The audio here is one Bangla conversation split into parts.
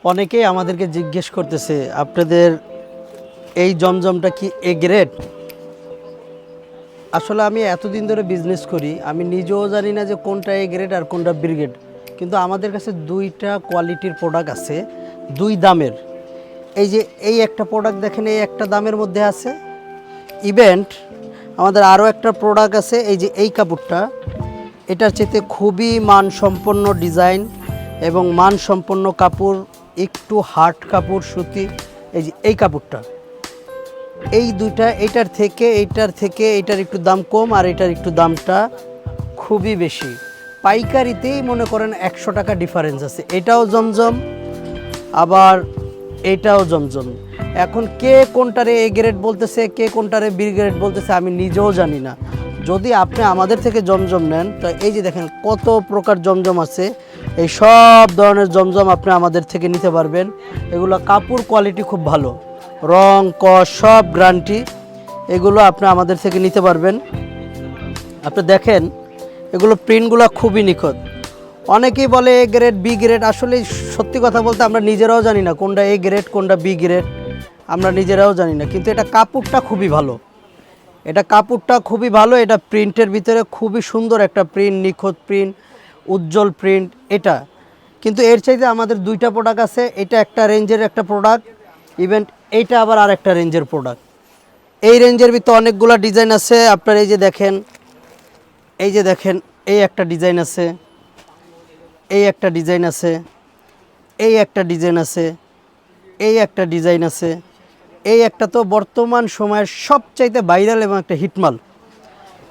অনেকেই আমাদেরকে জিজ্ঞেস করতেছে আপনাদের এই জমজমটা কি এ গ্রেড। আসলে আমি এতদিন ধরে বিজনেস করি, আমি নিজেও জানি না যে কোনটা এ গ্রেড আর কোনটা বি গ্রেড, কিন্তু আমাদের কাছে দুইটা কোয়ালিটির প্রোডাক্ট আছে, দুই দামের। এই যে এই একটা প্রোডাক্ট দেখেন, এই একটা দামের মধ্যে আছে। ইভেন্ট আমাদের আরও একটা প্রোডাক্ট আছে, এই যে এই কাপড়টা, এটার চেয়ে খুবই মানসম্পন্ন ডিজাইন এবং মানসম্পন্ন কাপড়, একটু হার্ড কাপড় সুতি। এই যে এই কাপড়টা, এই দুইটা, এইটার থেকে এইটার একটু দাম কম আর এটার একটু দামটা খুবই বেশি। পাইকারিতেই মনে করেন 100 টাকা ডিফারেন্স আছে। এটাও জমজম, আবার এটাও জমজম। এখন কে কোনটারে এ গ্রেড বলতেছে, কে কোনটারে বি গ্রেড বলতেছে, আমি নিজেও জানি না। যদি আপনি আমাদের থেকে জমজম নেন, তো এই যে দেখেন কত প্রকার জমজম আছে, এই সব ধরনের জমজম আপনি আমাদের থেকে নিতে পারবেন। এগুলো কাপড় কোয়ালিটি খুব ভালো, রং কস সব গ্যারান্টি। এগুলো আপনি আমাদের থেকে নিতে পারবেন। আপনি দেখেন এগুলো প্রিন্টগুলো খুবই নিখুঁত। অনেকেই বলে এ গ্রেড বি গ্রেড, আসলে সত্যি কথা বলতে আমরা নিজেরাও জানি না কোনটা এ গ্রেড কোনটা বি গ্রেড, আমরা নিজেরাও জানি না। কিন্তু এটা কাপড়টা খুবই ভালো, এটা কাপড়টা খুবই ভালো। এটা প্রিন্টের ভিতরে খুবই সুন্দর একটা প্রিন্ট, নিখুঁত প্রিন্ট, উজ্জ্বল প্রিন্ট এটা। কিন্তু এর চাইতে আমাদের দুইটা প্রোডাক্ট আছে, এটা একটা রেঞ্জের একটা প্রোডাক্ট, ইভেন এইটা আবার আর একটা রেঞ্জের প্রোডাক্ট। এই রেঞ্জের ভিতরে অনেকগুলো ডিজাইন আছে আপনার। এই যে দেখেন, এই যে দেখেন, এই একটা ডিজাইন আছে, এই একটা ডিজাইন আছে, এই একটা ডিজাইন আছে, এই একটা ডিজাইন আছে, এই একটা তো বর্তমান সময়ের সবচাইতে ভাইরাল এবং একটা হিটমাল।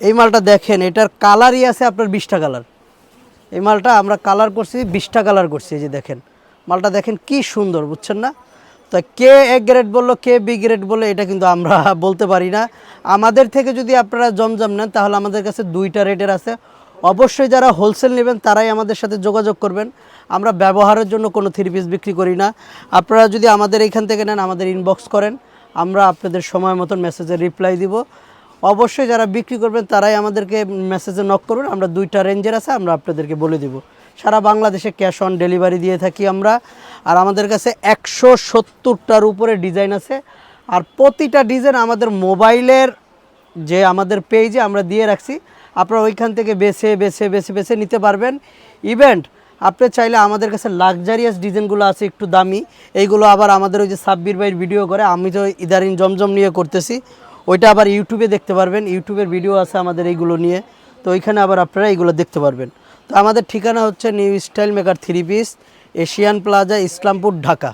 এই মালটা দেখেন, এটার কালারই আছে আপনার 20টা কালার। এই মালটা আমরা কালার করছি, 20টা কালার করছি। এই যে দেখেন মালটা, দেখেন কি সুন্দর, বুঝছেন না? তো কে এ গ্রেড বললো, কে বি গ্রেড বললো, এটা কিন্তু আমরা বলতে পারি না। আমাদের থেকে যদি আপনারা জমজম নেন, তাহলে আমাদের কাছে দুইটা রেটের আছে। অবশ্যই যারা হোলসেল নেবেন তারাই আমাদের সাথে যোগাযোগ করবেন। আমরা ব্যবহারের জন্য কোনো থ্রি পিস বিক্রি করি না। আপনারা যদি আমাদের এইখান থেকে নেন, আমাদের ইনবক্স করেন, আমরা আপনাদের সময় মতন মেসেজে রিপ্লাই দিব। অবশ্যই যারা বিক্রি করবেন তারাই আমাদেরকে মেসেজে নক করবেন। আমরা দুইটা রেঞ্জের আছে, আমরা আপনাদেরকে বলে দিব। সারা বাংলাদেশে ক্যাশ অন ডেলিভারি দিয়ে থাকি আমরা। আর আমাদের কাছে 170টার উপরে ডিজাইন আছে। আর প্রতিটা ডিজাইন আমাদের মোবাইলের যে আমাদের পেজে আমরা দিয়ে রাখছি, আপনারা ওইখান থেকে বেছে বেছে বেছে বেছে নিতে পারবেন। ইভেন্ট আপনি চাইলে আমাদের কাছে লাক্সারিয়াস ডিজাইনগুলো আছে, একটু দামি। এইগুলো আবার আমাদের ওই যে সাব্বির ভাইয়ের ভিডিও করে, আমি তো ইদারিং জমজম নিয়ে করতেছি, ওইটা আবার ইউটিউবে দেখতে পারবেন। ইউটিউবের ভিডিও আছে আমাদের এইগুলো নিয়ে, তো ওইখানে আবার আপনারা এইগুলো দেখতে পারবেন। তো আমাদের ঠিকানা হচ্ছে new style maker three piece, Asian plaza, Islampur, Dhaka.